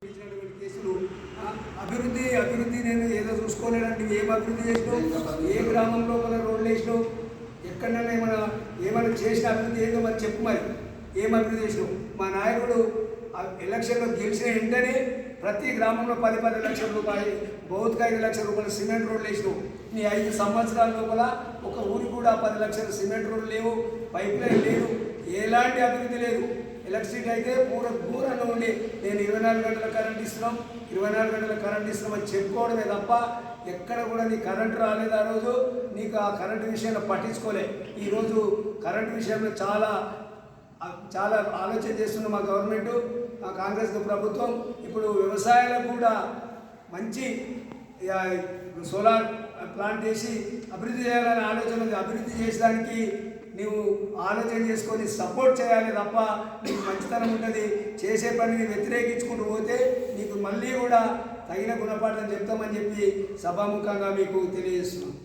కేసులు అభివృద్ధి అభివృద్ధి నేను ఏదో చూసుకోలేదంటే ఏం అభివృద్ధి చేసినావు, ఏ గ్రామంలో మన రోడ్లు వేసినావు, ఎక్కడైనా ఏమైనా చేసిన అభివృద్ధి ఏదో మరి చెప్పు. మరి ఏం అభివృద్ధి చేసినావు? మా నాయకుడు ఎలక్షన్లో గెలిచిన వెంటనే ప్రతి గ్రామంలో 10 లక్షల రూపాయలు, బౌద్ధిక 5 లక్షల రూపాయలు సిమెంట్ రోడ్లు వేసినావు. నీ 5 సంవత్సరాల లోపల ఒక ఊరికి కూడా 10 లక్షల సిమెంట్ రోడ్లు లేవు, పైప్ లైన్ లేదు, ఎలాంటి అభివృద్ధి లేదు. ఎలక్ట్రిసిటీ అయితే పూరంగా ఉండి నేను 24 గంటల కరెంట్ ఇస్తున్నాం, 24 గంటల కరెంట్ ఇస్తున్నాం అని చెప్పుకోవడమే తప్ప ఎక్కడ కూడా నీ కరెంట్ రాలేదు. ఆ రోజు నీకు ఆ కరెంటు విషయంలో పట్టించుకోలే. ఈరోజు కరెంటు విషయంలో చాలా ఆలోచన చేస్తున్న మా గవర్నమెంట్, కాంగ్రెస్ ప్రభుత్వం. ఇప్పుడు వ్యవసాయాలకు కూడా మంచి సోలార్ ప్లాంట్ చేసి అభివృద్ధి చేయాలనే ఆలోచన ఉంది. అభివృద్ధి చేసడానికి నీవు ఆలోచన చేసుకొని సపోర్ట్ చేయాలి తప్ప నీకు మంచితనం ఉంటుంది. చేసే పనిని వ్యతిరేకించుకుంటూ పోతే నీకు మళ్ళీ కూడా తగిన గుణపాఠం చెప్తామని చెప్పి సభాముఖంగా మీకు తెలియజేస్తున్నాం.